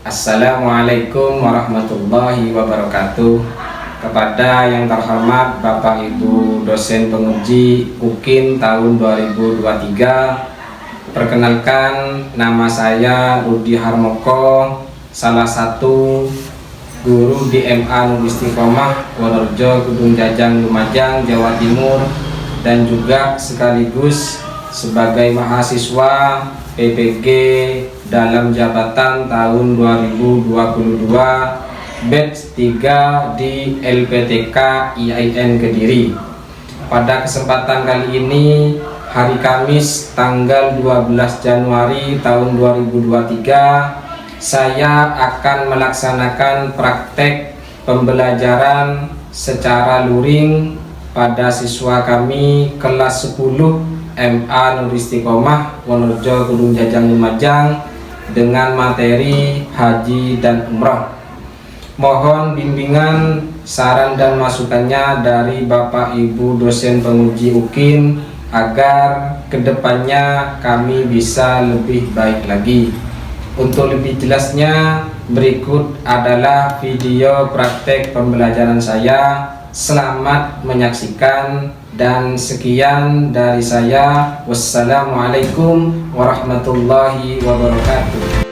Assalamualaikum warahmatullahi wabarakatuh. Kepada yang terhormat Bapak Ibu dosen penguji UKIN tahun 2023, perkenalkan nama saya Rudi Harmoko, salah satu guru di MA Nurul Istiqomah Wonorejo, Gunung Jajang, Lumajang, Jawa Timur, dan juga sekaligus sebagai mahasiswa PPG dalam jabatan tahun 2022 batch 3 di LPTK IAIN Kediri. Pada kesempatan kali ini, hari Kamis tanggal 12 Januari tahun 2023, saya akan melaksanakan praktek pembelajaran secara luring pada siswa kami kelas 10 MA Nurul Istiqomah Wonorejo, Gunung Jajang, Lumajang dengan materi haji dan umrah. Mohon bimbingan, saran dan masukannya dari Bapak Ibu dosen penguji UKIN agar kedepannya kami bisa lebih baik lagi. Untuk lebih jelasnya, berikut adalah video praktek pembelajaran saya. Selamat menyaksikan dan sekian dari saya. Wassalamualaikum warahmatullahi wabarakatuh.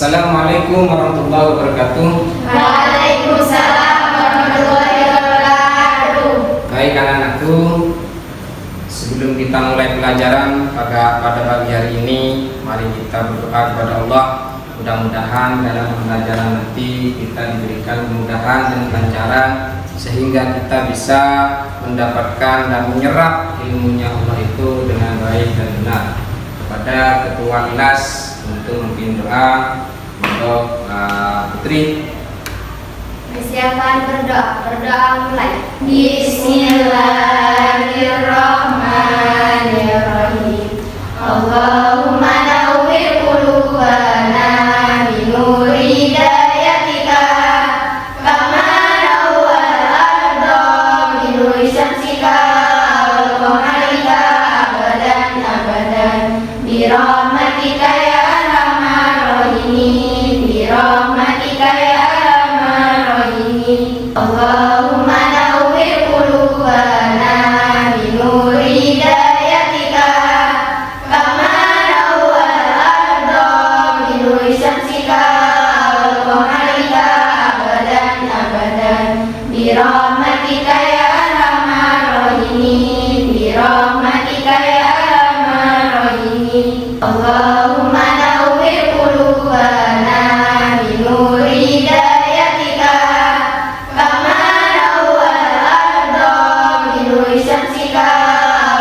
Assalamualaikum warahmatullahi wabarakatuh. Waalaikumsalam warahmatullahi wabarakatuh. Baik anak-anakku, sebelum kita mulai pelajaran pada pagi hari ini, mari kita berdoa kepada Allah. Mudah-mudahan dalam pembelajaran nanti kita diberikan kemudahan dan kelancaran sehingga kita bisa mendapatkan dan menyerap ilmunya Allah itu dengan baik dan benar. Kepada ketua kelas untuk memimpin doa, untuk Putri. Persiapan berdoa mulai. Bismillahirrahmanirrahim. Allahumma nawwir qulubana binuri hidayatika kama nawwar arda binuri syamsika wal qamarika abadan abadan birahmatika ya arhamar rahimin birahmatika ya arhamar rahimin. Allahumma nawwir qulubana binuri hidayatika kama nawwar arda binuri syamsika wal qamarika abadan abadan birahmatika ya arhamar rahimin birahmatika ya arhamar rahimin. Allahumma nawwir qulubana binuri hidayatika kama nawwar arda binuri syamsika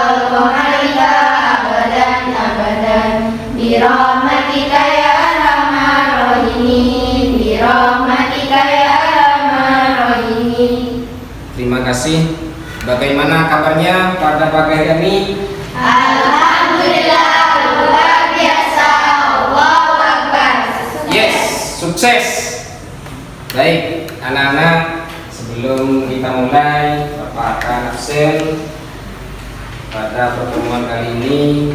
wal qamarika abadan abadan birahmatika ya arhamar rahimin birahmatika ya arhamar rahimin. Terima kasih. Bagaimana kabarnya pada pagi hari ini? Alhamdulillah, luar biasa. Allahu Akbar. Yes, sukses. Baik, anak-anak, sebelum kita mulai, Bapak akan absen pada pertemuan kali ini.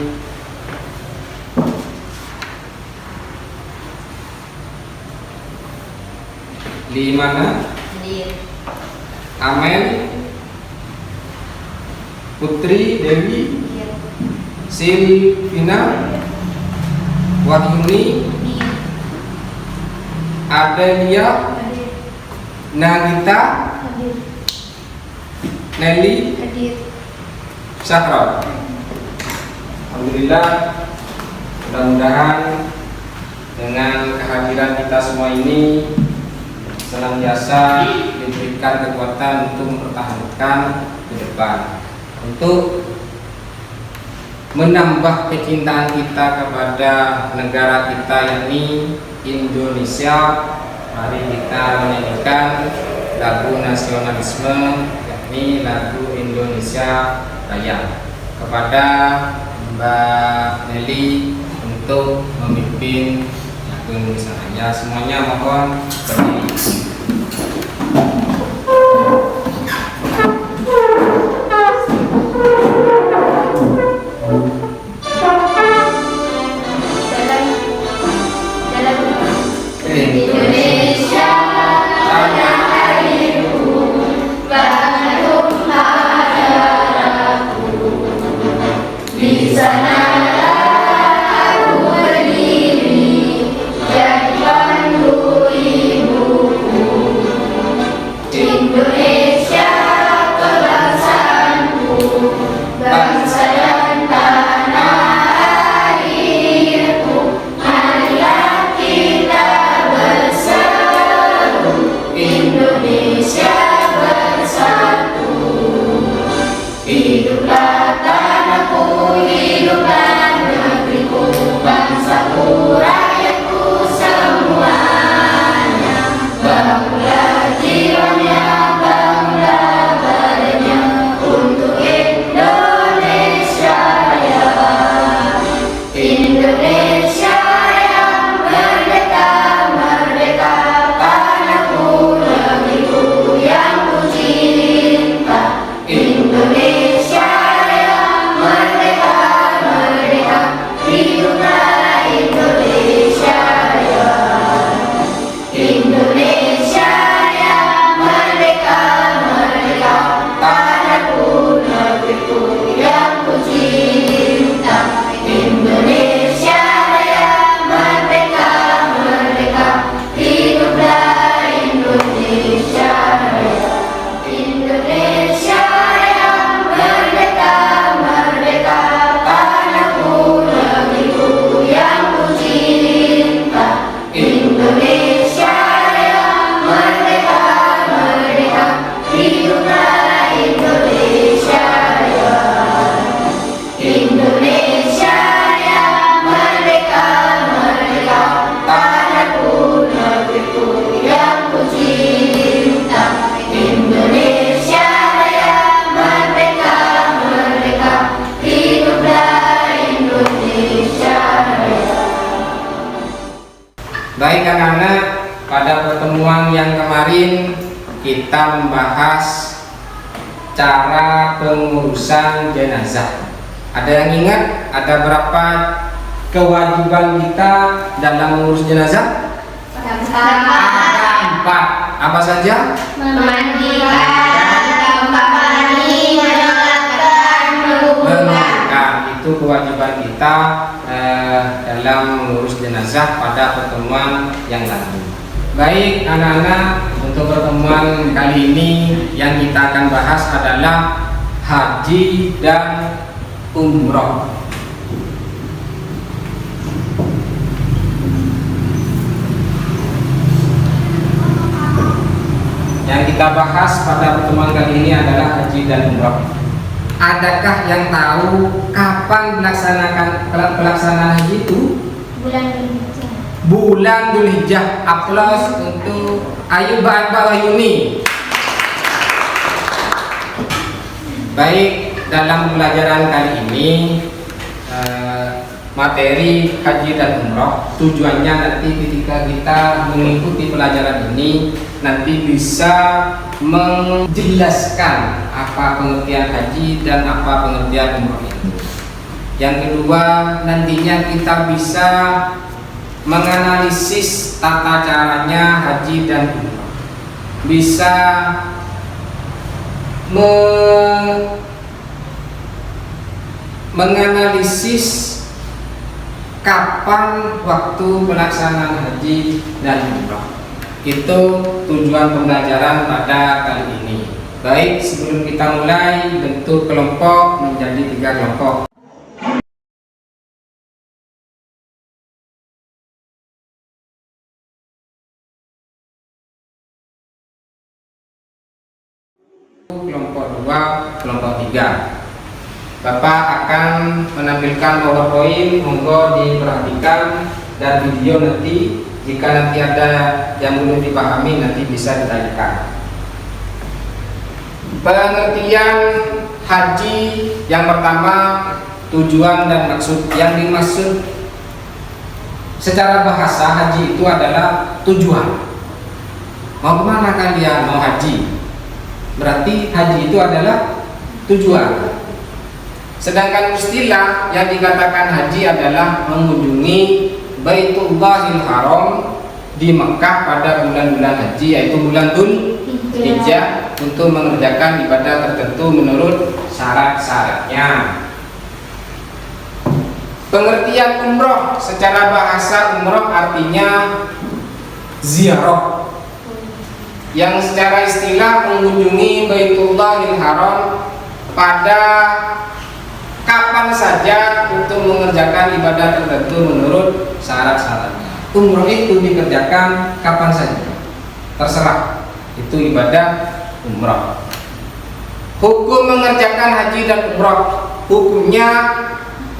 Di mana? Amen, Putri, Dewi, Silvina, Wahyuni, Adelia, Nagita, Nelly, Syahra. Alhamdulillah, mudah-mudahan dengan kehadiran kita semua ini senantiasa diberikan kekuatan untuk mempertahankan ke depan, untuk menambah kecintaan kita kepada negara kita yakni Indonesia. Mari kita menyanyikan lagu nasionalisme yakni lagu Indonesia Raya kepada Mbak Nelly untuk memimpin lagu Indonesia Raya. Semuanya mohon berdiri. Indonesia tanah airku, Bandung hadaraku, di sanalah aku berdiri, jadi pandu ibuku. Indonesia kebangsaanku, bangsa dan tanah airku, marilah kita bersatu, Indonesia bersatu. Hiduplah tanahku, hiduplah negeriku, bangsaku, rakyatku semuanya. Bangunlah jiwanya, bangunlah badannya untuk Indonesia Raya. Indonesia yang merdeka, merdeka, tanahku, negeriku yang ku cinta. Indonesia yang merdeka, merdeka, hiduplah Indonesia Raya. Indonesia yang merdeka, merdeka, tanahku, negeriku yang ku cinta. Indonesia Raya, merdeka, merdeka, hiduplah Indonesia Raya. Indonesia yang merdeka, merdeka, tanahku, negeriku yang ku cinta. Indonesia yang merdeka, merdeka, hiduplah Indonesia Raya. Indonesia yang merdeka, merdeka, tanahku, negeriku yang ku cinta. Indonesia Raya, merdeka, merdeka, hiduplah Indonesia Raya. Baik anak-anak, pada pertemuan yang kemarin kita membahas cara pengurusan jenazah. Ada yang ingat ada berapa kewajiban kita dalam mengurus jenazah? Pertama, Ada 4. Apa saja? memandikan, mandi, menyolatkan, menguburkan. Menguburkan. Itu kewajiban kita dalam mengurus jenazah pada pertemuan yang lalu. Baik anak-anak, untuk pertemuan kali ini yang kita akan bahas adalah haji dan umroh. Yang kita bahas pada pertemuan kali ini adalah haji dan umroh. Adakah yang tahu kapan pelaksanaan haji itu? Bulan Dzulhijjah. Aplaus untuk Ayu Wahyuni. Baik, dalam pelajaran kali ini materi haji dan umroh tujuannya nanti ketika kita mengikuti pelajaran ini nanti bisa menjelaskan apa pengertian haji dan apa pengertian umroh itu. Yang kedua, nantinya kita bisa menganalisis tata caranya haji dan umroh, bisa menganalisis kapan waktu pelaksanaan haji dan umrah. Itu tujuan pembelajaran pada kali ini. Baik, sebelum kita mulai, bentuk kelompok menjadi 3 kelompok. Kelompok 2, kelompok 3. Bapak akan menampilkan PowerPoint, monggo diperhatikan, dan video nanti jika nanti ada yang belum dipahami nanti bisa ditanyakan. Pengertian haji yang pertama, tujuan dan maksud. Yang dimaksud secara bahasa haji itu adalah tujuan. Mau kemana kalian? Mau haji. Berarti haji itu adalah tujuan. Sedangkan istilah yang dikatakan haji adalah mengunjungi Baitullahil Haram di Mekah pada bulan-bulan haji, yaitu bulan Dzulhijjah, untuk mengerjakan ibadah tertentu menurut syarat-syaratnya. Pengertian umroh secara bahasa, umroh artinya ziarah, yang secara istilah mengunjungi Baitullahil Haram pada kapan saja untuk mengerjakan ibadah tertentu menurut syarat-syaratnya. Umroh itu dikerjakan kapan saja, terserah, itu ibadah umroh. Hukum mengerjakan haji dan umroh, hukumnya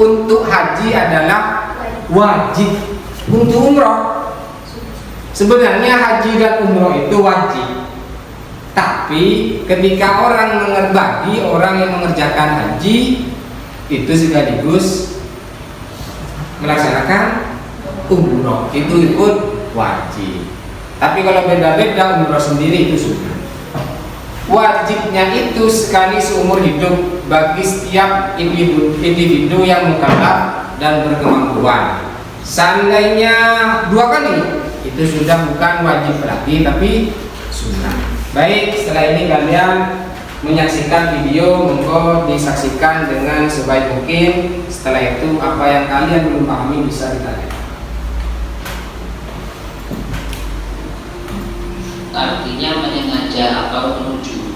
untuk haji adalah wajib. Untuk umroh sebenarnya haji dan umroh itu wajib, tapi ketika orang bagi orang yang mengerjakan haji itu sekaligus melaksanakan umroh, itu ikut wajib. Tapi kalau beda-beda, umroh sendiri itu sunnah. Wajibnya itu sekali seumur hidup bagi setiap individu yang mukallaf dan berkemampuan. Seandainya 2 kali, itu sudah bukan wajib lagi, tapi sunnah. Baik, setelah ini kalian menyaksikan video, monggo disaksikan dengan sebaik mungkin. Setelah itu apa yang kalian belum pahami bisa ditanya. Artinya menyengaja atau menuju.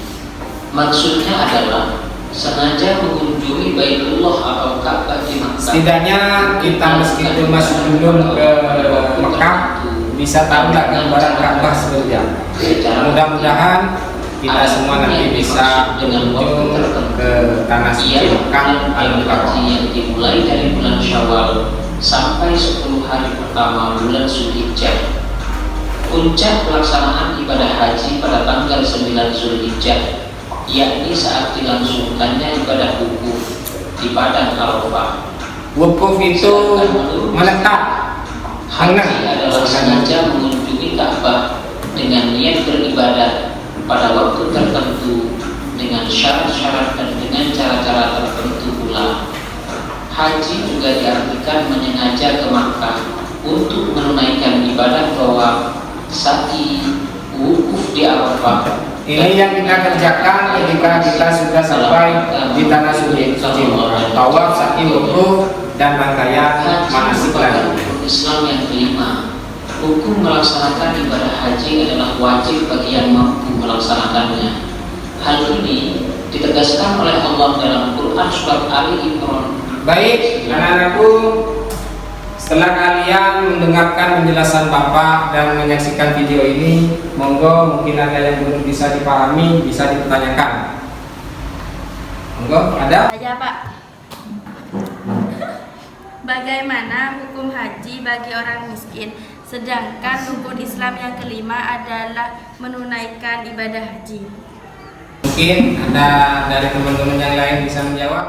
Maksudnya adalah sengaja mengunjungi Baitullah atau Ka'bah di Makkah. Setidaknya kita meskipun masih belum ke Mekah bisa tahu lah gambaran Ka'bah seperti apa. Mudah-mudahan kita semua nanti bisa berkunjung ke tanah suci Mekah Al-Mukarramah yang dimulai dari bulan Syawal sampai 10 hari pertama bulan Dzulhijjah. Puncak pelaksanaan ibadah haji pada tanggal 9 Dzulhijjah, yakni saat dilangsungkannya ibadah wukuf di padang Arafah. Wukuf itu menetap. Haji adalah sengaja mengunjungi Ka'bah dengan niat beribadah pada waktu tertentu dengan syarat-syarat dan dengan cara-cara tertentu pula. Haji juga diartikan menyengaja ke Makkah untuk menunaikan ibadah tawaf, sa'i, wukuf di Arafah. Ini yang kita kerjakan ketika kita sudah sampai di tanah suci, tawaf, sa'i, wukuf, dan rangkaian manasik lain. Islam yang kelima, hukum melaksanakan ibadah haji adalah wajib bagi yang mampu melaksanakannya. Hal ini ditegaskan oleh Allah dalam Quran surat Ali Imran. Baik, anak-anakku, setelah kalian mendengarkan penjelasan Bapak dan menyaksikan video ini, monggo mungkin ada yang belum bisa dipahami, bisa dipertanyakan. Monggo, ada? Saja, Pak. Bagaimana hukum haji bagi orang miskin, sedangkan rukun Islam yang kelima adalah menunaikan ibadah haji? Mungkin ada dari teman-teman yang lain bisa menjawab?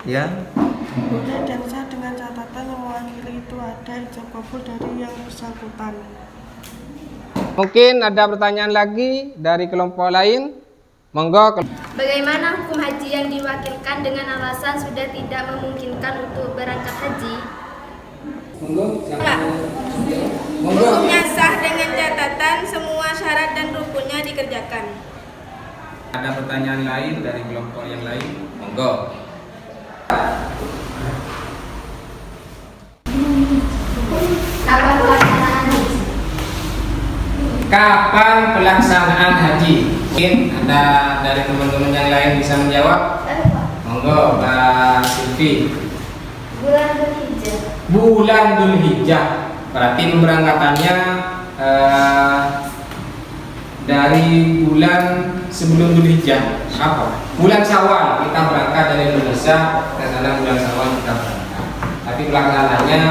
Ya. Boleh dan sah dengan catatan yang mewakili itu ada ijab kabul dari yang bersangkutan. Mungkin ada pertanyaan lagi dari kelompok lain? Monggo. Bagaimana hukum haji yang diwakilkan dengan alasan sudah tidak memungkinkan untuk berangkat haji? Monggo. Monggo. Hukumnya sah dengan catatan semua syarat dan rukunnya dikerjakan. Ada pertanyaan lain dari kelompok yang lain? Monggo. Kapan pelaksanaan haji? Kapan pelaksanaan haji? Mungkin ada dari teman-teman yang lain bisa menjawab. Monggo, Mbak Silvi. Bulan Dzulhijjah. Bulan Dzulhijjah. Berarti pemberangkatannya dari bulan sebelum Dzulhijjah. Apa? Bulan Syawal kita berangkat dari Indonesia ke sana, bulan Syawal kita berangkat. Tapi pelaksanaannya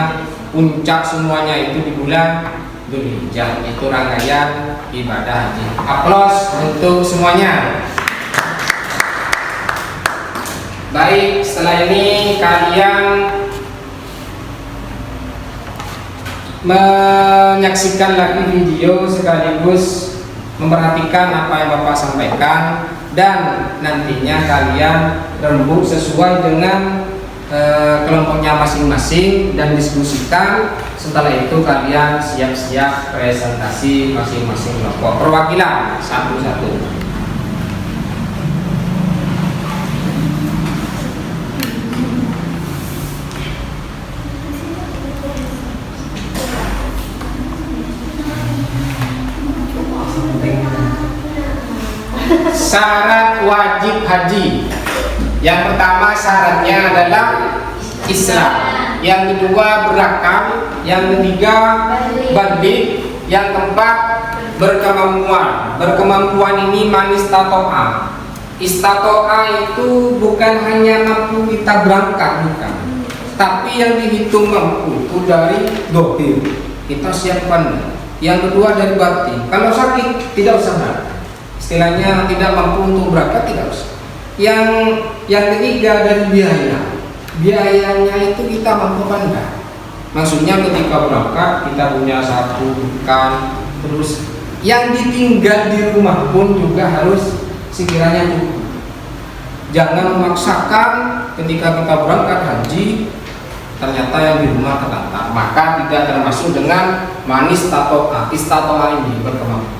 puncak semuanya itu di bulan Dzulhijjah. Itu rangkaian ibadah haji. Aplaus untuk semuanya. Baik, setelah ini kalian menyaksikan lagi video sekaligus memperhatikan apa yang Bapak sampaikan, dan nantinya kalian rembuk sesuai dengan kelompoknya masing-masing dan diskusikan. Setelah itu kalian siap-siap presentasi masing-masing kelompok perwakilan satu-satu. Syarat wajib haji. Yang pertama syaratnya adalah Islam. Yang kedua berakal. Yang ketiga balik. Yang keempat berkemampuan. Berkemampuan ini manistato'a. Istato'a itu bukan hanya mampu kita berangkat, bukan. Tapi yang dihitung mampu itu dari dohir. Kita siapkan. Yang kedua dari batin. Kalau sakit tidak usah berangkat. Istilahnya tidak mampu untuk berangkat tidak usah. Yang ketiga dari biaya. Biayanya itu kita mampu apa enggak? Maksudnya ketika berangkat kita punya satu ikan, terus yang ditinggal di rumah pun juga harus sekiranya cukup. Jangan memaksakan ketika kita berangkat haji ternyata yang di rumah terlantar, maka tidak termasuk dengan manis istatoa ini berkemampuan.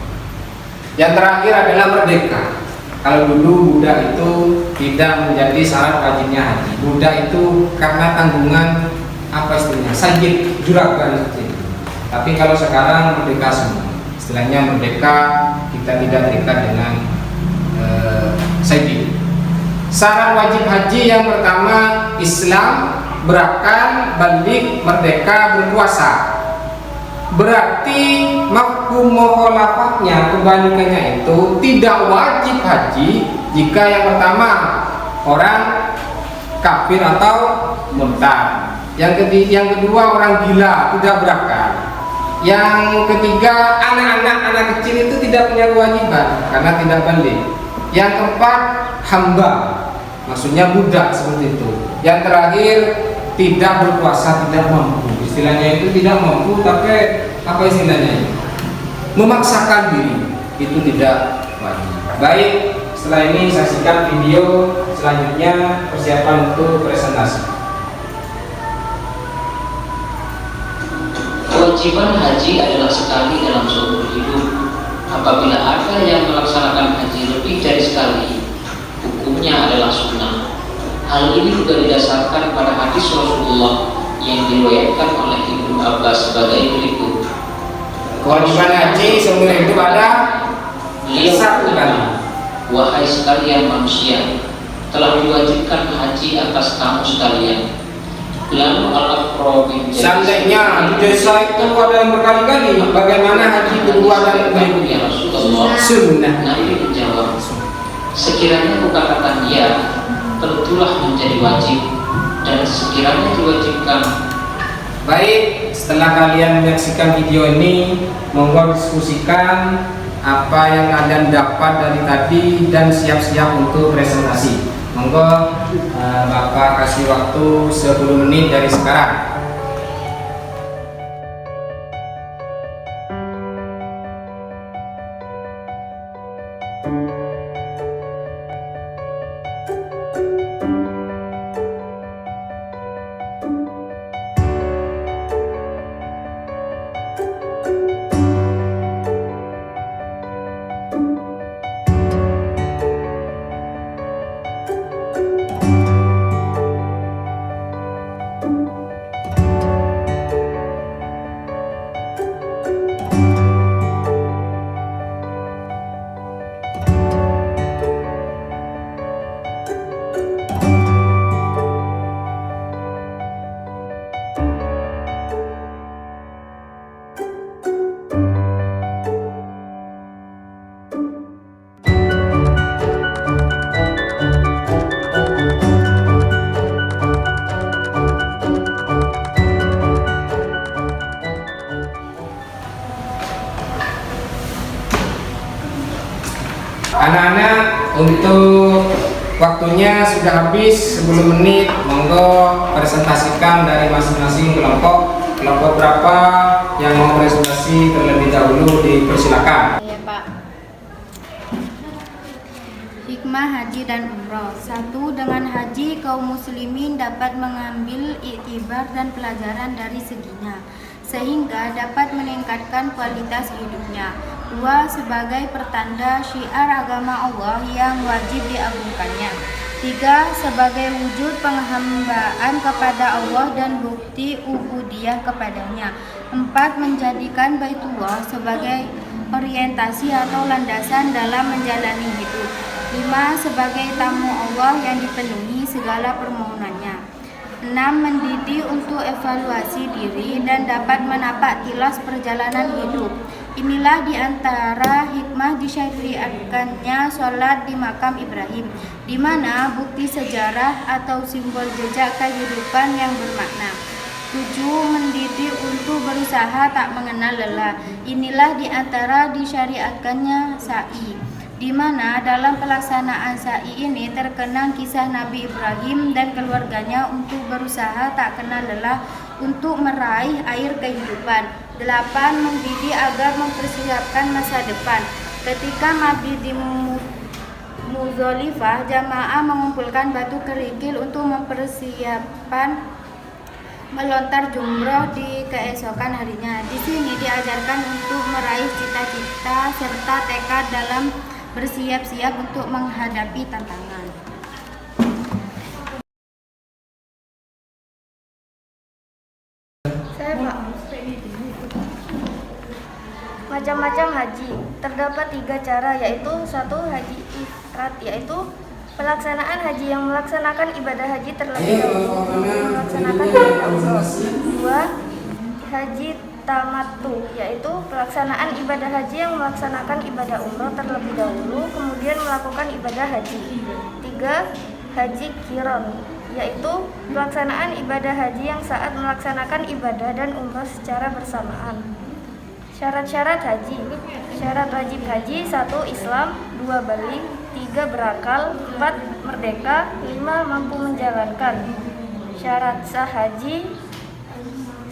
Yang terakhir adalah merdeka. Kalau dulu budak itu tidak menjadi syarat wajibnya haji. Budak itu karena tanggungan apa istilahnya, sayyid, juragan seperti itu. Tapi kalau sekarang merdeka semua. Istilahnya merdeka, kita tidak terikat dengan sayyid. Syarat wajib haji yang pertama Islam, berakal, balik, merdeka, berpuasa. Berarti mafhum mukhalafahnya, kebalikannya itu tidak wajib haji jika yang pertama orang kafir atau murtad. Yang kedua orang gila, tidak berakal. Yang ketiga anak kecil itu tidak punya kewajiban karena tidak balik. Yang keempat hamba, maksudnya budak seperti itu. Yang terakhir tidak berpuasa, tidak mampu. Istilahnya itu tidak mampu, tapi apa istilahnya? Memaksakan diri itu tidak wajib. Baik, setelah ini saksikan video selanjutnya persiapan untuk presentasi. Kewajiban haji adalah sekali dalam seumur hidup. Apabila ada yang melaksanakan haji lebih dari sekali, hukumnya adalah sunnah. Hal ini juga didasarkan pada hadis Rasulullah yang diriwayatkan oleh Ibnu Abbas sebagai berikut. Kewajiban haji seumur hidup ada satu kali. Wahai sekalian manusia, telah diwajibkan haji atas kamu sekalian. Lalu al-Aqrabin, seandainya di desa itu ada yang berkali-kali, bagaimana haji kedua dan berikutnya? Rasulullah Sunnah. Nabi menjawab, sekiranya aku katakan ya, tentulah menjadi wajib, dan sekiranya diwajibkan. Baik, setelah kalian menyaksikan video ini, monggo diskusikan apa yang kalian dapat dari tadi dan siap-siap untuk presentasi. Monggo Bapak kasih waktu 10 menit dari sekarang. Untuk waktunya sudah habis 10 menit. Monggo presentasikan dari masing-masing kelompok. Kelompok berapa yang mau presentasi terlebih dahulu dipersilakan. Ya Pak. Hikmah haji dan umroh. 1. Dengan haji kaum muslimin dapat mengambil iktibar dan pelajaran dari seginya, sehingga dapat meningkatkan kualitas hidupnya. 2. Sebagai pertanda syiar agama Allah yang wajib diagungkannya. 3. Sebagai wujud penghambaan kepada Allah dan bukti ubudiyah kepadanya. 4. Menjadikan Baitullah sebagai orientasi atau landasan dalam menjalani hidup. 5. Sebagai tamu Allah yang dipenuhi segala permohonannya. 6. Mendidik untuk evaluasi diri dan dapat menapak tilas perjalanan hidup. Inilah diantara hikmah disyariatkannya sholat di makam Ibrahim, di mana bukti sejarah atau simbol jejak kehidupan yang bermakna. 7. Mendidik untuk berusaha tak mengenal lelah. Inilah diantara disyariatkannya sa'i, di mana dalam pelaksanaan sa'i ini terkenang kisah Nabi Ibrahim dan keluarganya untuk berusaha tak kenal lelah untuk meraih air kehidupan. 8. Mendidik agar mempersiapkan masa depan. Ketika mabit di Muzdalifah, jamaah mengumpulkan batu kerikil untuk mempersiapkan melontar jumroh di keesokan harinya. Di sini diajarkan untuk meraih cita-cita serta tekad dalam bersiap-siap untuk menghadapi tantangan. Saya Pak. Macam-macam haji. Terdapat 3 cara, yaitu 1. Haji ifrad, yaitu pelaksanaan haji yang melaksanakan ibadah haji terlebih dahulu melaksanakan ibadah umroh. 2. Haji tamattu, yaitu pelaksanaan ibadah haji yang melaksanakan ibadah umroh terlebih dahulu kemudian melakukan ibadah haji. 3. Haji qiran, yaitu pelaksanaan ibadah haji yang saat melaksanakan ibadah dan umroh secara bersamaan. Syarat-syarat haji. Syarat wajib haji: 1. Islam, 2. Balik, 3. Berakal, 4. Merdeka, 5. Mampu menjalankan. Syarat sah haji: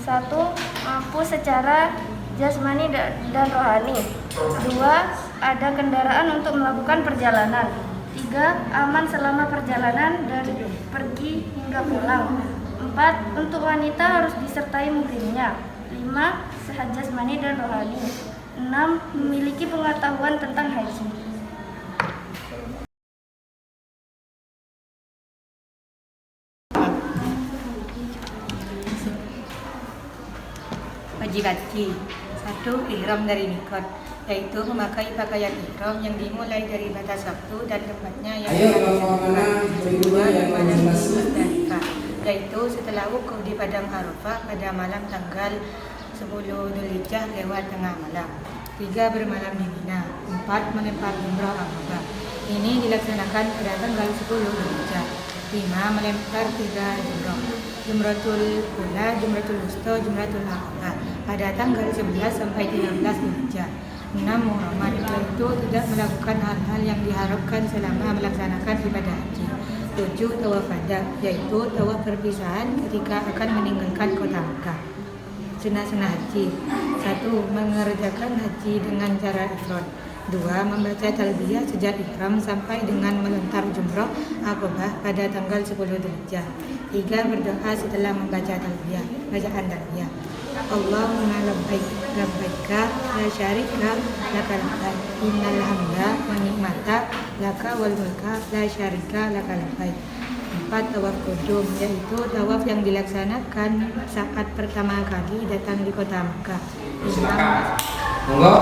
1. Mampu secara jasmani dan rohani. 2. Ada kendaraan untuk melakukan perjalanan. 3. Aman selama perjalanan dari pergi hingga pulang. 4. Untuk wanita harus disertai muhrimnya. 5. Sehat jasmani dan rohani. 6. Memiliki pengetahuan tentang haji. Wajib haji. 1. Ihram dari mikot, yaitu memakai pakaian ihram yang dimulai dari batas waktu dan tempatnya yang kedua pada Muzdalifah, yaitu setelah wukuf di padang Arafah pada malam tanggal 10 Dzulhijjah lewat tengah malam. 3. Bermalam di Mina. 4. Melempar jumrah Aqabah. Ini dilaksanakan pada tanggal 10 Dzulhijjah. 5. Melempar 3 jumrah. Jumratul Ula, Jumratul Wusta, Jumratul Aqabah pada tanggal 11 sampai 13 Dzulhijjah. 6. Muhramat, yaitu tidak melakukan hal-hal yang diharapkan selama melaksanakan ibadah haji. 7. Tawaf wada, yaitu tawaf perpisahan ketika akan meninggalkan kota Makkah. Sunnah-sunnah haji. 1. Mengerjakan haji dengan cara ifrad. 2. Membaca talbiyah sejak ihram sampai dengan melontar jumrah Aqabah pada tanggal 10 Dzulhijjah. 3. Berdoa setelah membaca talbiyah, bacaan talbiyah. Allahumma labbaik labbaika la syarika laka labbaik innal hamda wa ni'mata laka wal mulka la syarika laka labbaik. 4. Tawaf qudum, yaitu tawaf yang dilaksanakan saat pertama kali datang di kota Makkah. Silakan. Monggo.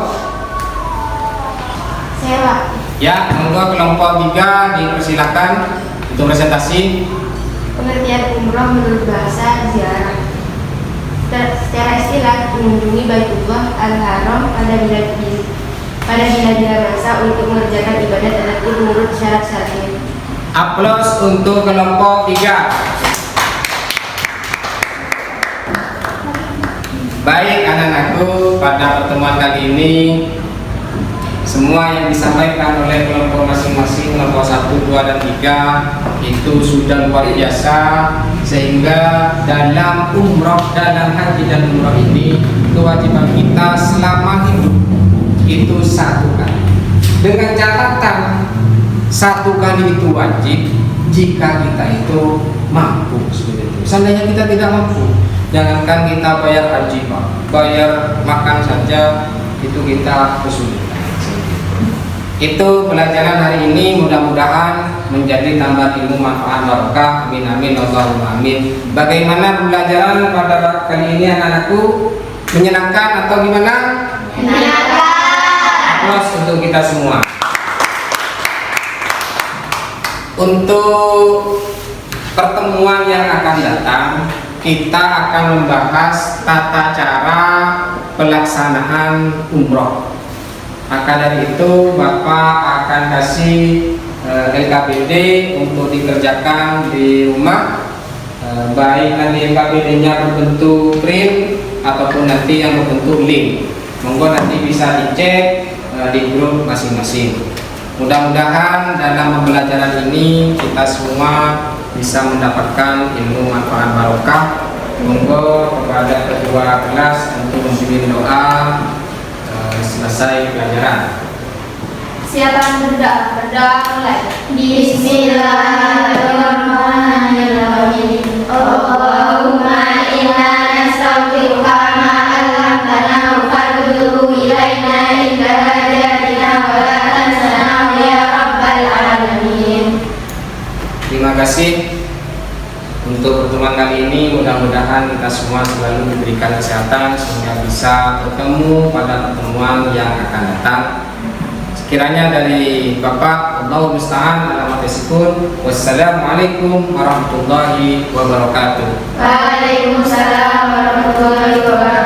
Saya Ya, monggo kelompok 3 dipersilakan untuk presentasi. pengertian umroh menurut bahasa ziarah. Secara istilah mengunjungi Baitullah Al-Haram pada bila masa untuk mengerjakan ibadah tertentu menurut syarat-syaratnya. Aplaus untuk kelompok 3. Baik anak-anakku, pada pertemuan kali ini semua yang disampaikan oleh kelompok masing-masing, kelompok 1, 2, dan 3 itu sudah luar biasa, sehingga dalam haji dan umroh ini kewajiban kita selama hidup itu 1 kali, dengan catatan 1 kali itu wajib jika kita itu mampu. Seandainya kita tidak mampu, jangankan kita bayar haji, Pak, bayar makan saja itu kita kesulitan. Itu pelajaran hari ini, mudah-mudahan menjadi tambah ilmu manfaat barokah. Amin amin Allahumma amin. Bagaimana pembelajaran pada kali ini anak-anakku? Menyenangkan atau gimana? Menyenangkan. Aplaus untuk kita semua. Untuk pertemuan yang akan datang, kita akan membahas tata cara pelaksanaan umroh. Maka dari itu Bapak akan kasih LKPD untuk dikerjakan di rumah, baik nanti LKPD-nya berbentuk print ataupun nanti yang berbentuk link. Monggo nanti bisa dicek di grup masing-masing. Mudah-mudahan dalam pembelajaran ini kita semua bisa mendapatkan ilmu manfaat barokah. Monggo kepada ketua kelas untuk membimbing doa selesai pelajaran. Siapa yang berdoa mulai. Bismillahirrahmanirrahim. Allahumma inna nastaghfiruka ma 'allamtana wa fadluhu ilaina inda hajatina wa la tansana ya rabbal alamin. Terima kasih untuk pertemuan kali ini. Mudah-mudahan kita semua selalu diberikan kesehatan sehingga bisa bertemu pada pertemuan yang akan datang. Sekiranya dari Bapak, Allahu musta'an ala ma tasifun. Wassalamualaikum warahmatullahi wabarakatuh. Waalaikumsalam warahmatullahi wabarakatuh.